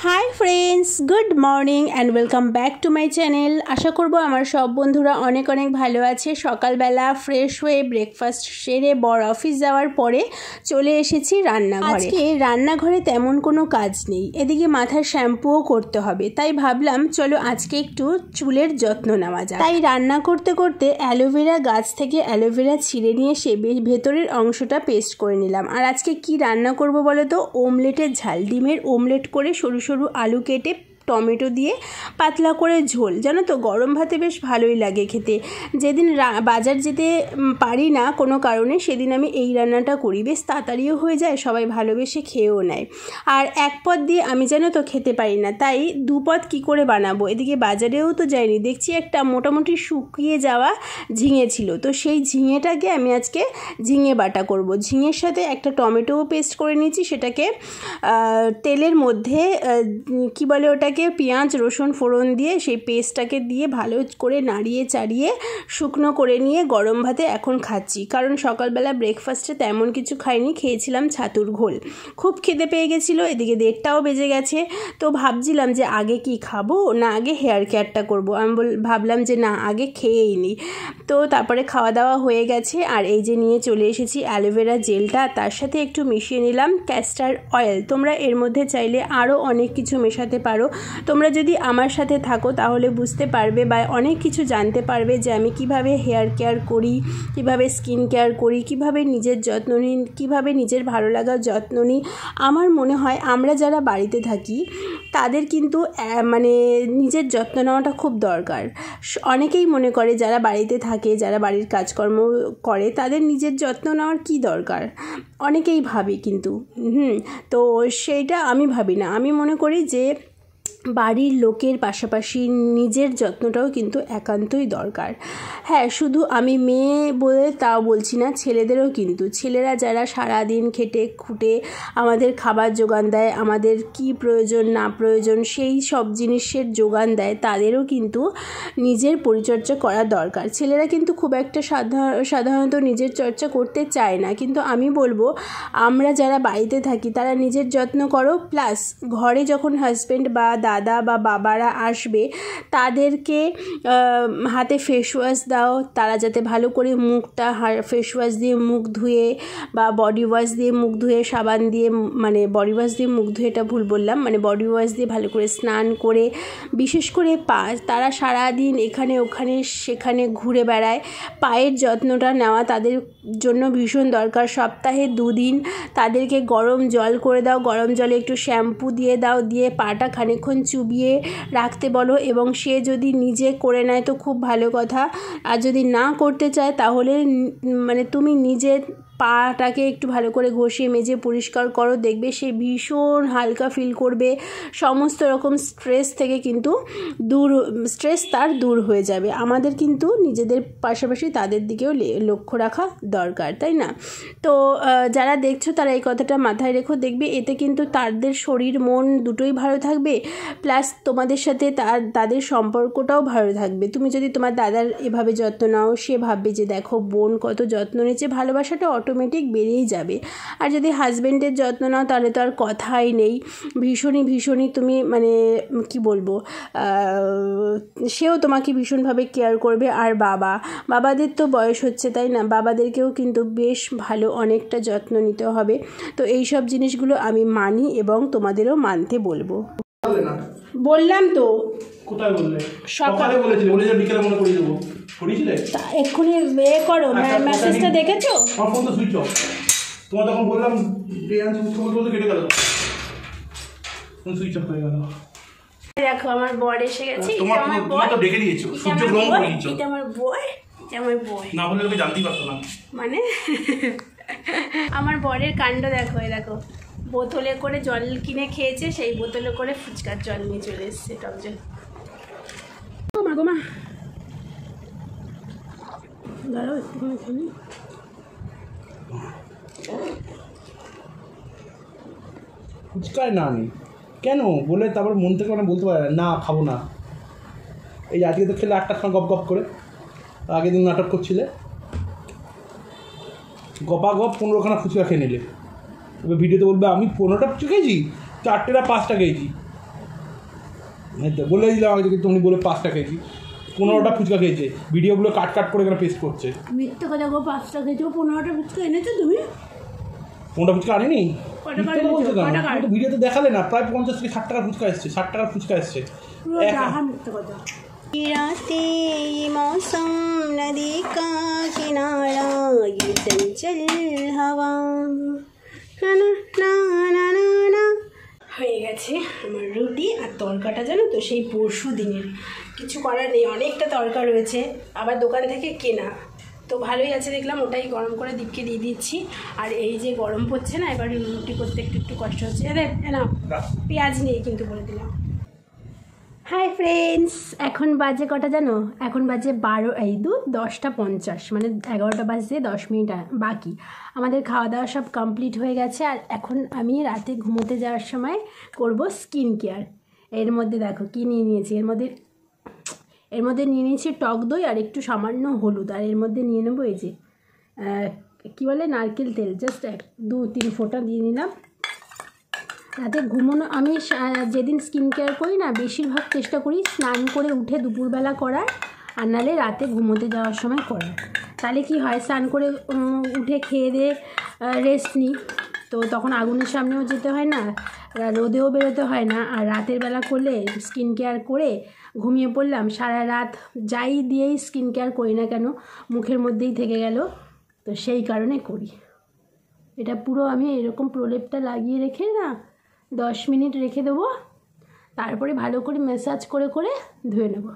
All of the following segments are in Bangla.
High friends, good morning and welcome back to my channel. আশা করব আমার সব বন্ধুরা অনেক অনেক ভালো আছে। সকালবেলা ফ্রেশ হয়ে ব্রেকফাস্ট সেরে বর অফিস যাওয়ার পরে চলে এসেছি রান্নাঘরে। আজকে রান্নাঘরে তেমন কোনো কাজ নেই, এদিকে মাথার শ্যাম্পুও করতে হবে, তাই ভাবলাম চলো আজকে একটু চুলের যত্ন নেওয়া যায়। তাই রান্না করতে করতে অ্যালোভেরা গাছ থেকে অ্যালোভেরা ছিঁড়ে নিয়ে এসে ভেতরের অংশটা পেস্ট করে নিলাম। আর আজকে কি রান্না করব বলো তো? ওমলেটের ঝাল, ডিমের ওমলেট করে সরু সরু আলু কেটে টমেটো দিয়ে পাতলা করে ঝোল। জানো তো, গরম ভাতে বেশ ভালোই লাগে খেতে। যেদিন বাজার যেতে পারি না কোনো কারণে, সেদিন আমি এই রান্নাটা করি, বেশ তাড়াতাড়িও হয়ে যায়, সবাই ভালোবেসে খেয়েও নেয়। আর এক পদ দিয়ে আমি জানো তো খেতে পারি না, তাই দুপদ কি করে বানাবো। এদিকে বাজারেও তো যাইনি, দেখছি একটা মোটামুটি শুকিয়ে যাওয়া ঝিঙে ছিল, তো সেই ঝিঙেটাকে আমি আজকে ঝিঙে বাটা করব। ঝিঙের সাথে একটা টমেটোও পেস্ট করে নিয়েছি, সেটাকে তেলের মধ্যে কি বলে ওটাকে, পেঁয়াজ রসুন ফোড়ন দিয়ে সেই পেস্টটাকে দিয়ে ভালো করে নাড়িয়ে চাড়িয়ে শুকনো করে নিয়ে গরম ভাতে এখন খাচ্ছি। কারণ সকালবেলা ব্রেকফাস্টে তেমন কিছু খাইনি, খেয়েছিলাম ছাতুর ঘোল। খুব খিদে পেয়ে গেছিলো, এদিকে 1:30টাও বেজে গেছে। তো ভাবছিলাম যে আগে কি খাবো না আগে হেয়ার কেয়ারটা করবো। আমি ভাবলাম যে না, আগে খেয়েই নিই। তো তারপরে খাওয়া দাওয়া হয়ে গেছে। আর এই যে নিয়ে চলে এসেছি অ্যালোভেরা জেলটা, তার সাথে একটু মিশিয়ে নিলাম ক্যাস্টার অয়েল। তোমরা এর মধ্যে চাইলে আরও অনেক কিছু মেশাতে পারো। তোমরা যদি আমার সাথে থাকো তাহলে বুঝতে পারবে বা অনেক কিছু জানতে পারবে যে আমি কিভাবে হেয়ার কেয়ার করি, কিভাবে স্কিন কেয়ার করি, কিভাবে নিজের যত্ন নিই, কীভাবে নিজের ভালো লাগার যত্ন নিই। আমার মনে হয় আমরা যারা বাড়িতে থাকি তাদের কিন্তু মানে নিজের যত্ন নেওয়াটা খুব দরকার। অনেকেই মনে করে যারা বাড়িতে থাকে, যারা বাড়ির কাজকর্ম করে, তাদের নিজের যত্ন নেওয়ার কী দরকার, অনেকেই ভাবে কিন্তু তো সেইটা আমি ভাবি না। আমি মনে করি যে বাড়ির লোকের পাশাপাশি নিজের যত্নটাও কিন্তু একান্তই দরকার। হ্যাঁ, শুধু আমি মেয়ে বলে তাও বলছি না, ছেলেদেরও কিন্তু, ছেলেরা যারা সারাদিন খেটে খুঁটে আমাদের খাবার জোগান দেয়, আমাদের কি প্রয়োজন না প্রয়োজন সেই সব জিনিসের জোগান দেয়, তাদেরও কিন্তু নিজের পরিচর্যা করা দরকার। ছেলেরা কিন্তু খুব একটা সাধারণত নিজের চর্চা করতে চায় না, কিন্তু আমি বলবো আমরা যারা বাড়িতে থাকি তারা নিজের যত্ন করো। প্লাস ঘরে যখন হাজব্যান্ড বা দাদা বা বাবারা আসবে তাদেরকে হাতে ফেস ওয়াশ দাও, তারা যাতে ভালো করে মুখটা ফেস ওয়াশ দিয়ে মুখ ধুয়ে বা বডি ওয়াশ দিয়ে মুখ ধুয়ে, সাবান দিয়ে, মানে বডি ওয়াশ দিয়ে মুখ ধুয়ে, এটা ভুল বললাম, মানে বডি ওয়াশ দিয়ে ভালো করে স্নান করে, বিশেষ করে পা, তারা সারাদিন এখানে ওখানে সেখানে ঘুরে বেড়ায়, পায়ের যত্নটা নেওয়া তাদের জন্য ভীষণ দরকার। সপ্তাহে 2 দিন তাদেরকে গরম জল করে দাও, গরম জলে একটু শ্যাম্পু দিয়ে দাও, দিয়ে পাটা খানিকক্ষণ চুবিয়ে রাখতে বলো, এবং সে যদি নিজে করে নেয় তো খুব ভালো কথা, আর যদি না করতে চায় তাহলে মানে তুমি নিজের পাটাকে একটু ভালো করে ঘষে মেজে পরিষ্কার করো, দেখবে সে ভীষণ হালকা ফিল করবে। সমস্ত রকম স্ট্রেস থেকে কিন্তু স্ট্রেস তার দূর হয়ে যাবে। আমাদের কিন্তু নিজেদের পাশাপাশি তাদের দিকেও লক্ষ্য রাখা দরকার, তাই না? তো যারা দেখছো তারা এই কথাটা মাথায় রেখো, দেখবে এতে কিন্তু তাদের শরীর মন দুটোই ভালো থাকবে, প্লাস তোমাদের সাথে তাদের সম্পর্কটাও ভালো থাকবে। তুমি যদি তোমার দাদার এভাবে যত্ন নাও, সে ভাববে যে দেখো বোন কত যত্ন নিচ্ছে, ভালোবাসাটা অটোমেটিক বেড়েই যাবে। আর যদি হাজব্যান্ডের যত্ন নাও তাহলে তো আর কথাই নেই, ভীষণই তুমি মানে কি বলবো, সেও তোমাকে ভীষণভাবে কেয়ার করবে। আর বাবাদের তো বয়স হচ্ছে, তাই না? বাবাদেরকেও কিন্তু বেশ ভালো অনেকটা যত্ন নিতে হবে। তো এই সব জিনিসগুলো আমি মানি এবং তোমাদেরও মানতে বলবো। বললাম তো, কোথায় বললে? সকালে বলেছিলে, বলে যে বিকেলে মনে করিয়ে দেবো, করিয়েছিলে? এক্ষুনি করো, মেসেজটা দেখেছো? আমার ফোন তো সুইচ অফ, তোমার তখন বললাম বলতে কেটে গেল, ফোন সুইচ অফ হয়ে গেল। দেখো আমার বর এসে গেছে। তোমার তো ডেকে দিয়েছো, সূর্য গ্রহণ করে দিয়েছো। এটা আমার বর, না বললে তুমি জানতেই পারতো না। মানে আমার বরের কাণ্ড দেখো, দেখো বোতলে করে জল কিনে খেয়েছে, সেই বোতলে করে ফুচকার জল নিয়ে চলে এসছে, টক জল। মা দাঁড়াও একটুখানি খেলি। ফুচকায় না আমি কেন বলে তারপর মন থেকে মানে বলতে পারে না খাবো না। এই আজকে তো খেলে 8টার সময় গপ করে, আগের দিন নাটক করছিলে, গপ 15খানা ফুচকা খেয়ে নিলে। এবার ভিডিওতে বলবে আমি 15টা ফুচকা খেয়েছি, 4টা 5টা খেয়েছি। বলে দিলাম আগে থেকে, তুমি বলে 5টা খেয়েছি, 15টা ফুচকা খেয়েছে, ভিডিওগুলো কাট করে এখানে পেস্ট করছে। মিথ্যে কথা গো, 5টা খেয়েছো, 15টা ফুচকা এনেছো তুমি? 15টা ফুচকা আনিনি, ভিডিওতে দেখালে না, প্রায় 50 থেকে 60 টাকার ফুচকা এসছে, 60 টাকার ফুচকা এসছে। राते ये मौसम नदी का किनारा ये चंचल हवा ना ना ना ना ना। হয়ে গেছে আমার রুটি আর তরকাটা, জানো তো সেই পরশু দিনের, কিছু করার নেই, অনেকটা তরকা রয়েছে, আবার দোকান থেকে কেনা, তো ভালোই আছে দেখলাম, ওটাই গরম করে দীপকে দিয়ে দিচ্ছি। আর এই যে গরম পড়ছে না, এবার রুটি করতে একটু কষ্ট হচ্ছে। না পেঁয়াজ নেই কিন্তু, বলে দিলাম। হাই ফ্রেন্ডস, এখন বাজে কটা জানো? এখন বাজে 10টা 50, মানে 11টা বাজতে 10 মিনিট বাকি। আমাদের খাওয়া দাওয়া সব কমপ্লিট হয়ে গেছে। আর এখন আমি রাতে ঘুমোতে যাওয়ার সময় করব স্কিন কেয়ার। এর মধ্যে দেখো কী নিয়ে নিয়েছি, এর মধ্যে নিয়ে নিয়েছি টক দই আর একটু সামান্য হলুদ, আর এর মধ্যে নিয়ে নেবো এই যে কী বলে নারকেল তেল, জাস্ট 2-3 ফোঁটা দিয়ে নিলাম। রাতে ঘুমোনো, আমি যেদিন স্কিন কেয়ার করি না, বেশিরভাগ চেষ্টা করি স্নান করে উঠে দুপুরবেলা করার, আর নাহলে রাতে ঘুমোতে যাওয়ার সময় করার। তাহলে কি হয়, স্নান করে উঠে খেয়ে দিয়ে রেস্ট নিই, তো তখন আগুনের সামনেও যেতে হয় না, রোদেও বেরোতে হয় না। আর রাতের বেলা করলে স্কিন কেয়ার করে ঘুমিয়ে পড়লাম, সারা রাত যাই দিয়েই স্কিন কেয়ার করি না কেন মুখের মধ্যেই থেকে গেল, তো সেই কারণে করি। এটা পুরো আমি এরকম প্রলেপটা লাগিয়ে রেখে না 10 মিনিট রেখে দেবো, তারপরে ভালো করে ম্যাসাজ করে করে ধুয়ে নেব।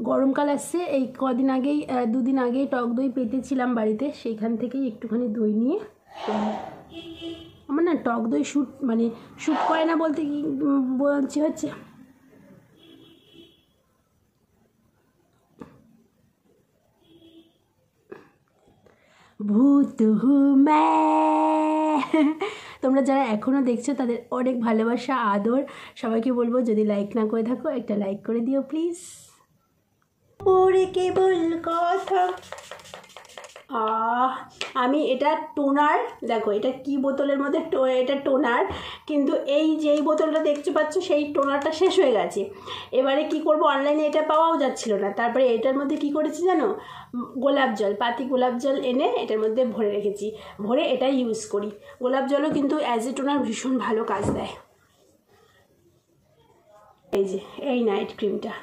গরমকাল আসছে, এই কদিন আগেই 2 দিন আগেই টক দই পেতেছিলাম বাড়িতে, সেইখান থেকেই একটুখানি দই নিয়ে, আমার না টক দই শ্যুট করে না বলতে কি বলছি হচ্ছে, ভূত হু তোমরা যারা এখনও দেখছো তাদের অনেক ভালোবাসা আদর, সবাইকে বলবো যদি লাইক না করে থাকো একটা লাইক করে দিও প্লিজ। পরে কেবল কথা, আমি এটা টোনার, দেখো এটা কি বোতলের মধ্যে, এটা টোনার, কিন্তু এই যেই বোতলটা দেখতে পাচ্ছ সেই টোনারটা শেষ হয়ে গেছে। এবারে কি করব, অনলাইনে এটা পাওয়াও যাচ্ছিল না, তারপরে এটার মধ্যে কি করেছি জানো, গোলাপ জল, পাতি গোলাপ জল এনে এটার মধ্যে ভরে রেখেছি, ভরে এটাই ইউজ করি। গোলাপ জলও কিন্তু অ্যাজ এ টোনার ভীষণ ভালো কাজ দেয়। এই যে এই নাইট ক্রিমটা,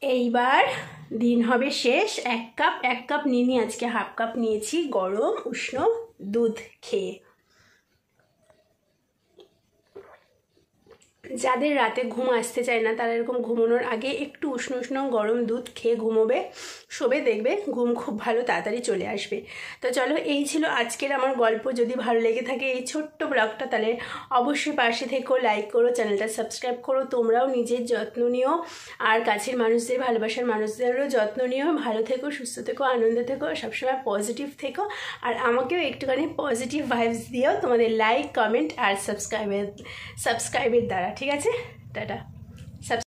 এইবার দিন হবে শেষ। 1 কাপ নিয়ে আজকে 1/2 কাপ নিয়েছি গরম উষ্ণ দুধ খেয়ে। যাদের রাতে ঘুম আসতে চায় না তারা এরকম ঘুমানোর আগে একটু উষ্ণ উষ্ণ গরম দুধ খেয়ে ঘুমোবে, শোবে, দেখবে ঘুম খুব ভালো তাড়াতাড়ি চলে আসবে। তো চলো, এই ছিল আজকের আমার গল্প। যদি ভালো লেগে থাকে এই ছোট্ট ব্লগটা, তাহলে অবশ্যই পাশে থেকো, লাইক করো, চ্যানেলটা সাবস্ক্রাইব করো। তোমরাও নিজের যত্ন নিও, আর কাছের মানুষদের, ভালোবাসার মানুষদেরও যত্ন নিও। ভালো থেকো, সুস্থ থেকো, আনন্দে থেকো, সবসময় পজিটিভ থেকো, আর আমাকেও একটুখানি পজিটিভ ভাইবস দিও তোমাদের লাইক, কমেন্ট আর সাবস্ক্রাইবের দ্বারা। ঠিক আছে, টাটা।